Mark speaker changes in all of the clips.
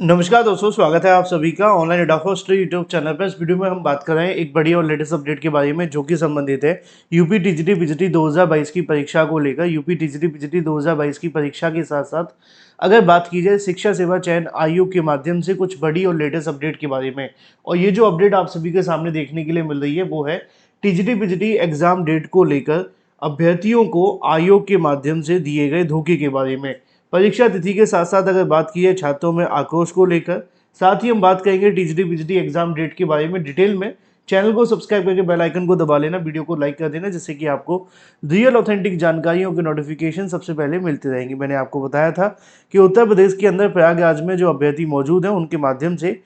Speaker 1: नमस्कार दोस्तों, स्वागत है आप सभी का ऑनलाइन एडाफोस्ट्री यूट्यूब चैनल पर। इस वीडियो में हम बात कर रहे हैं एक बड़ी और लेटेस्ट अपडेट के बारे में, जो कि संबंधित है यूपी टीजीटी पीजीटी 2022 की परीक्षा को लेकर। यूपी टीजीटी पीजीटी 2022 की परीक्षा के साथ साथ अगर बात की जाए शिक्षा सेवा चयन आयोग के माध्यम से कुछ बड़ी और लेटेस्ट अपडेट के बारे में। और ये जो अपडेट आप सभी के सामने देखने के लिए मिल रही है वो है टीजीटी पीजीटी एग्जाम डेट को लेकर अभ्यर्थियों को आयोग के माध्यम से दिए गए धोखे के बारे में। परीक्षा तिथि के साथ साथ अगर बात की है छात्रों में आक्रोश को लेकर, साथ ही हम बात करेंगे टीजीटी पीजीटी एग्जाम डेट के बारे में डिटेल में। चैनल को सब्सक्राइब करके बेल आइकन को दबा लेना, वीडियो को लाइक कर देना, जिससे कि आपको रियल ऑथेंटिक जानकारियों के नोटिफिकेशन सबसे पहले मिलते रहेंगे। मैंने आपको बताया था कि उत्तर प्रदेश के अंदर प्रयागराज में जो अभ्यर्थी मौजूद हैं उनके माध्यम से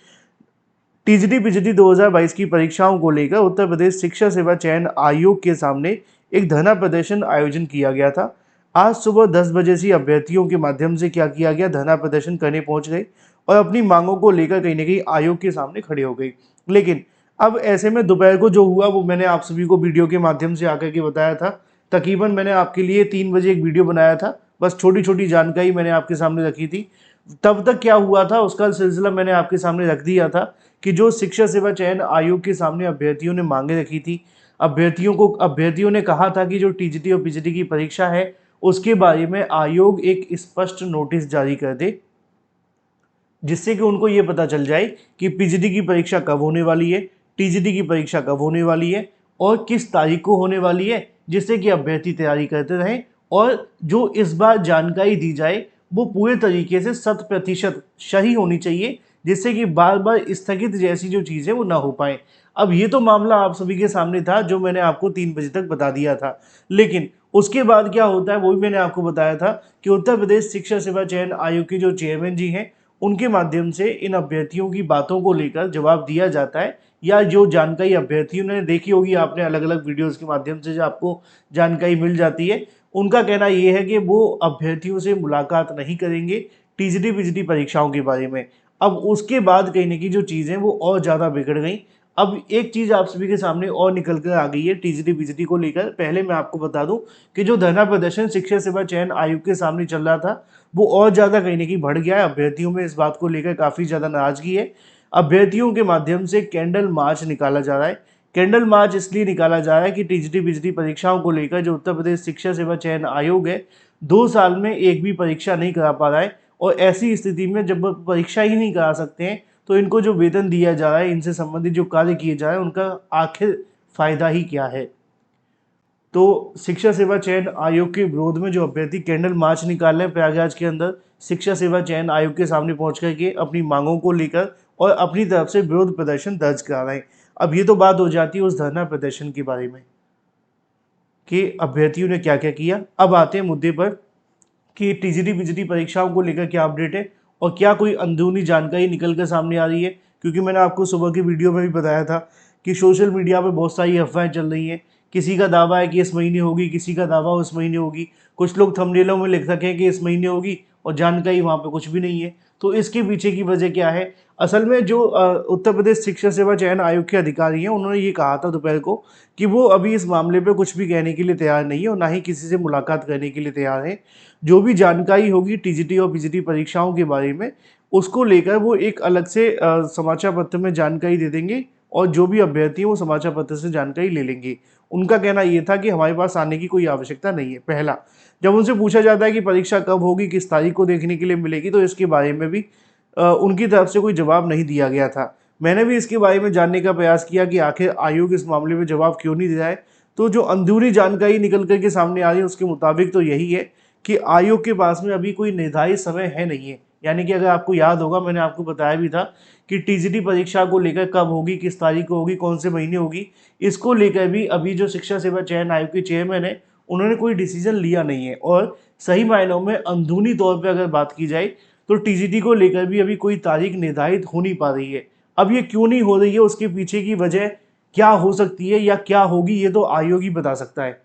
Speaker 1: टीजीटी पीजीटी 2022 की परीक्षाओं को लेकर उत्तर प्रदेश शिक्षा सेवा चयन आयोग के सामने एक धरना प्रदर्शन आयोजन किया गया था। आज सुबह 10 बजे से अभ्यर्थियों के माध्यम से क्या किया गया, धरना प्रदर्शन करने पहुंच गए और अपनी मांगों को लेकर कहीं ना कहीं आयोग के सामने खड़े हो गई। लेकिन अब ऐसे में दोपहर को जो हुआ वो मैंने आप सभी को वीडियो के माध्यम से आकर के बताया था। तकरीबन मैंने आपके लिए 3 बजे एक वीडियो बनाया था, बस छोटी छोटी जानकारी मैंने आपके सामने रखी थी। तब तक क्या हुआ था उसका सिलसिला मैंने आपके सामने रख दिया था कि जो शिक्षा सेवा चयन आयोग के सामने अभ्यर्थियों ने मांगे रखी थी, अभ्यर्थियों ने कहा था कि जो टीजीटी और पीजीटी की परीक्षा है उसके बारे में आयोग एक स्पष्ट नोटिस जारी कर दे, जिससे कि उनको ये पता चल जाए कि पीजीटी की परीक्षा कब होने वाली है, टीजीटी की परीक्षा कब होने वाली है और किस तारीख को होने वाली है, जिससे कि अभ्यर्थी तैयारी करते रहें। और जो इस बार जानकारी दी जाए वो पूरे तरीके से 100% सही होनी चाहिए, जिससे कि बार बार स्थगित जैसी जो चीज़ें वो ना हो पाए। अब ये तो मामला आप सभी के सामने था जो मैंने आपको 3 बजे तक बता दिया था। लेकिन उसके बाद क्या होता है वो भी मैंने आपको बताया था कि उत्तर प्रदेश शिक्षा सेवा चयन आयोग के जो चेयरमैन जी हैं उनके माध्यम से इन अभ्यर्थियों की बातों को लेकर जवाब दिया जाता है, या जो जानकारी अभ्यर्थियों ने देखी होगी आपने अलग अलग वीडियोस के माध्यम से जो आपको जानकारी मिल जाती है, उनका कहना ये है कि वो अभ्यर्थियों से मुलाकात नहीं करेंगे टीजीटी पीजीटी परीक्षाओं के बारे में। अब उसके बाद कहीं ना कहीं जो चीज़ें वो और ज़्यादा बिगड़ गई। अब एक चीज़ आप सभी के सामने और निकल कर आ गई है टीजीटी पीजीटी को लेकर। पहले मैं आपको बता दूं कि जो धरना प्रदर्शन शिक्षा सेवा चयन आयोग के सामने चल रहा था वो और ज़्यादा कहीं ना कहीं बढ़ गया है। अभ्यर्थियों में इस बात को लेकर काफ़ी ज़्यादा नाराजगी है। अभ्यर्थियों के माध्यम से कैंडल मार्च निकाला जा रहा है। कैंडल मार्च इसलिए निकाला जा रहा है कि टीजीटी पीजीटी परीक्षाओं को लेकर जो उत्तर प्रदेश शिक्षा सेवा चयन आयोग है 2 साल में एक भी परीक्षा नहीं करा पा रहा है। और ऐसी स्थिति में जब वो परीक्षा ही नहीं करा सकते हैं तो इनको जो वेतन दिया जा रहा है, इनसे संबंधित जो कार्य किए जा रहे हैं, उनका आखिर फायदा ही क्या है। तो शिक्षा सेवा चयन आयोग के विरोध में जो अभ्यर्थी कैंडल मार्च निकाल रहे हैं प्रयागराज के अंदर, शिक्षा सेवा चयन आयोग के सामने पहुंच करके अपनी मांगों को लेकर और अपनी तरफ से विरोध प्रदर्शन दर्ज करा रहे हैं। अब ये तो बात हो जाती है उस धरना प्रदर्शन के बारे में कि अभ्यर्थियों ने क्या क्या किया। अब आते हैं मुद्दे पर कि टीजीटी पीजीटी परीक्षाओं को लेकर क्या अपडेट है और क्या कोई अंदरूनी जानकारी निकल कर सामने आ रही है। क्योंकि मैंने आपको सुबह की वीडियो में भी बताया था कि सोशल मीडिया पर बहुत सारी अफवाहें चल रही हैं। किसी का दावा है कि इस महीने होगी, किसी का दावा उस महीने होगी, कुछ लोग थंबनेलों में लिख रखे हैं कि इस महीने होगी और जानकारी वहाँ पे कुछ भी नहीं है। तो इसके पीछे की वजह क्या है? असल में जो उत्तर प्रदेश शिक्षा सेवा चयन आयोग के अधिकारी हैं उन्होंने ये कहा था दोपहर को कि वो अभी इस मामले पे कुछ भी कहने के लिए तैयार नहीं है और ना ही किसी से मुलाकात करने के लिए तैयार है। जो भी जानकारी होगी टीजीटी और पीजीटी परीक्षाओं के बारे में उसको लेकर वो एक अलग से समाचार पत्र में जानकारी दे देंगे और जो भी अभ्यर्थी हैं वो समाचार पत्र से जानकारी ले लेंगे। उनका कहना ये था कि हमारे पास आने की कोई आवश्यकता नहीं है। पहला, जब उनसे पूछा जाता है कि परीक्षा कब होगी, किस तारीख को देखने के लिए मिलेगी, तो इसके बारे में भी उनकी तरफ से कोई जवाब नहीं दिया गया था। मैंने भी इसके बारे में जानने का प्रयास किया कि आखिर आयोग इस मामले में जवाब क्यों नहीं दे रहा है। तो जो अंदरूनी जानकारी निकल कर के सामने आ रही है उसके मुताबिक तो यही है कि आयोग के पास में अभी कोई निर्धारित समय है नहीं है। यानी कि अगर आपको याद होगा मैंने आपको बताया भी था कि टीजीटी परीक्षा को लेकर कब होगी, किस तारीख को होगी, कौन से महीने होगी, इसको लेकर भी अभी जो शिक्षा सेवा चयन आयोग के चेयरमैन है उन्होंने कोई डिसीजन लिया नहीं है। और सही मायनों में अंदरूनी तौर पर अगर बात की जाए तो टीजीटी को लेकर भी अभी कोई तारीख निर्धारित हो नहीं पा रही है। अब ये क्यों नहीं हो रही है, उसके पीछे की वजह क्या हो सकती है या क्या होगी, ये तो आयोग ही बता सकता है।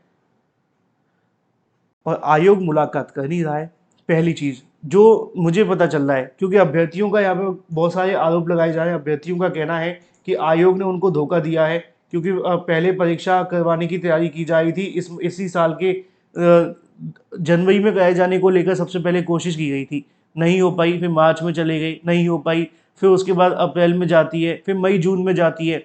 Speaker 1: और आयोग मुलाकात कर नहीं रहा है, पहली चीज़ जो मुझे पता चल रहा है। क्योंकि अभ्यर्थियों का यहाँ पे बहुत सारे आरोप लगाए जा रहे हैं। अभ्यर्थियों का कहना है कि आयोग ने उनको धोखा दिया है, क्योंकि पहले परीक्षा करवाने की तैयारी की जा रही थी। इसी साल के जनवरी में कराए जाने को लेकर सबसे पहले कोशिश की गई थी, नहीं हो पाई, फिर मार्च में चले गए, नहीं हो पाई, फिर उसके बाद अप्रैल में जाती है, फिर मई जून में जाती है,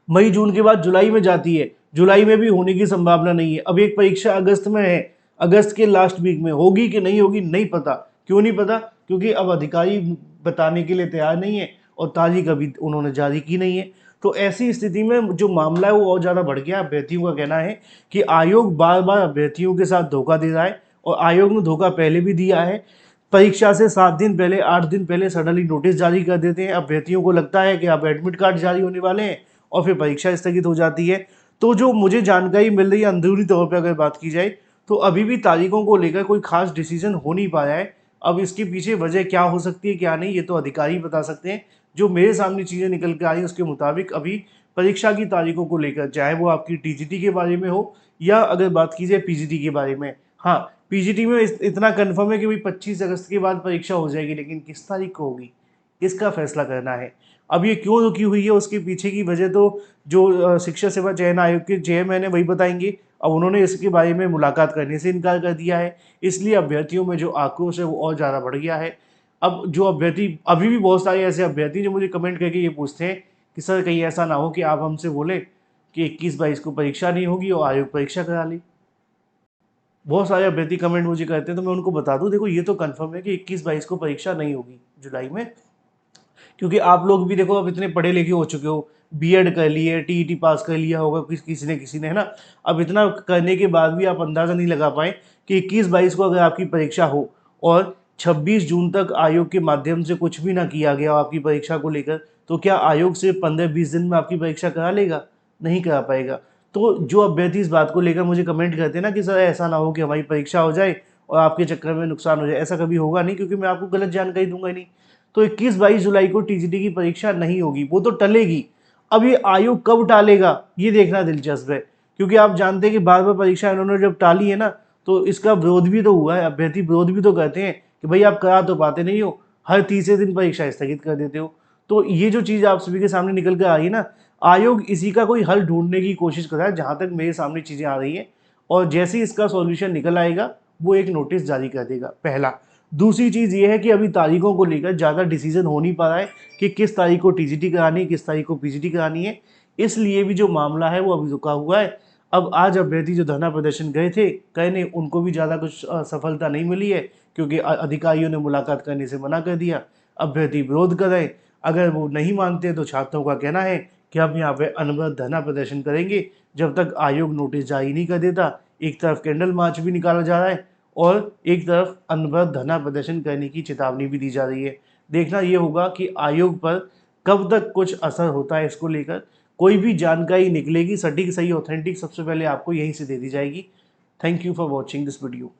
Speaker 1: मई जून के बाद जुलाई में जाती है, जुलाई में भी होने की संभावना नहीं है। अब एक परीक्षा अगस्त में है, अगस्त के लास्ट वीक में होगी कि नहीं होगी नहीं पता। क्यों नहीं पता? क्योंकि अब अधिकारी बताने के लिए तैयार नहीं है और तारीख अभी उन्होंने जारी की नहीं है। तो ऐसी स्थिति में जो मामला है वो और ज़्यादा बढ़ गया। अभ्यर्थियों का कहना है कि आयोग बार बार अभ्यर्थियों के साथ धोखा दे रहा है और आयोग ने धोखा पहले भी दिया है। परीक्षा से 7 दिन पहले, 8 दिन पहले सडनली नोटिस जारी कर देते हैं। अभ्यर्थियों को लगता है कि अब एडमिट कार्ड जारी होने वाले हैं और फिर परीक्षा स्थगित हो जाती है। तो जो मुझे जानकारी मिल रही है अंदरूनी तौर पे अगर बात की जाए, तो अभी भी तारीखों को लेकर कोई खास डिसीजन हो नहीं पाया है। अब इसके पीछे वजह क्या हो सकती है क्या नहीं, ये तो अधिकारी बता सकते हैं। जो मेरे सामने चीज़ें निकल के आ रही हैं उसके मुताबिक अभी परीक्षा की तारीखों को लेकर, चाहे वो आपकी टीजीटी के बारे में हो या अगर बात की जाए पीजीटी के बारे में, हाँ पीजीटी में इतना कन्फर्म है कि भाई 25 अगस्त के बाद परीक्षा हो जाएगी, लेकिन किस तारीख को होगी इसका फैसला करना है। अब ये क्यों रुकी हुई है उसके पीछे की वजह तो जो शिक्षा सेवा चयन आयोग के चेयरमैन है वही बताएंगे। अब उन्होंने इसके बारे में मुलाकात करने से इनकार कर दिया है, इसलिए अभ्यर्थियों में जो आक्रोश है वो और ज़्यादा बढ़ गया है। अब जो अभ्यर्थी, अभी भी बहुत सारे ऐसे अभ्यर्थी जो मुझे कमेंट करके ये पूछते हैं कि सर कहीं ऐसा ना हो कि आप हमसे बोले कि 21-22 को परीक्षा नहीं होगी और आयोग परीक्षा करा ले। बहुत सारे अभ्यर्थी कमेंट मुझे करते हैं, तो मैं उनको बता दूं देखो ये तो कंफर्म है कि 21-22 को परीक्षा नहीं होगी जुलाई में। क्योंकि आप लोग भी देखो अब इतने पढ़े लिखे हो चुके हो, बीएड कर लिए, टीईटी पास कर लिया होगा किसी ने, है ना। अब इतना करने के बाद भी आप अंदाज़ा नहीं लगा पाए कि 21-22 को अगर आपकी परीक्षा हो और 26 जून तक आयोग के माध्यम से कुछ भी ना किया गया आपकी परीक्षा को लेकर, तो क्या आयोग सिर्फ 15-20 दिन में आपकी परीक्षा करा लेगा? नहीं करा पाएगा। तो जो अभ्यर्थी इस बात को लेकर मुझे कमेंट करते हैं ना कि सर ऐसा ना हो कि हमारी परीक्षा हो जाए और आपके चक्कर में नुकसान हो जाए, ऐसा कभी होगा नहीं, क्योंकि मैं आपको गलत जानकारी दूंगा ही नहीं। तो 21-22 जुलाई को टीजीटी की परीक्षा नहीं होगी, वो तो टलेगी। अब ये आयोग कब टालेगा ये देखना दिलचस्प है, क्योंकि आप जानते हैं कि बार बार परीक्षा इन्होंने जब टाली है ना, तो इसका विरोध भी तो हुआ है, अभ्यर्थी विरोध भी तो कहते हैं कि भाई आप करा तो पाते नहीं हो, हर तीसरे दिन परीक्षा स्थगित कर देते हो। तो ये जो चीज़ आप सभी के सामने निकल कर आई है ना, आयोग इसी का कोई हल ढूंढने की कोशिश कर रहा है, जहाँ तक मेरे सामने चीज़ें आ रही हैं। और जैसे ही इसका सॉल्यूशन निकल आएगा वो एक नोटिस जारी कर देगा, पहला। दूसरी चीज़ ये है कि अभी तारीखों को लेकर ज़्यादा डिसीजन हो नहीं पा रहा है कि किस तारीख को टीजीटी करानी है, किस तारीख को पीजीटी करानी है, इसलिए भी जो मामला है वो अभी रुका हुआ है। अब आज अभ्यर्थी जो धरना प्रदर्शन गए थे कहने, उनको भी ज़्यादा कुछ सफलता नहीं मिली है, क्योंकि अधिकारियों ने मुलाकात करने से मना कर दिया। अभ्यर्थी विरोध कर रहे, अगर वो नहीं मानते तो छात्रों का कहना है कि हम यहाँ पे अनवरत धरना प्रदर्शन करेंगे जब तक आयोग नोटिस जारी नहीं कर देता। एक तरफ कैंडल मार्च भी निकाला जा रहा है और एक तरफ अनवरत धरना प्रदर्शन करने की चेतावनी भी दी जा रही है। देखना ये होगा कि आयोग पर कब तक कुछ असर होता है इसको लेकर। कोई भी जानकारी निकलेगी सटीक, सही, ऑथेंटिक, सबसे पहले आपको यहीं से दे दी जाएगी। Thank you for watching this video.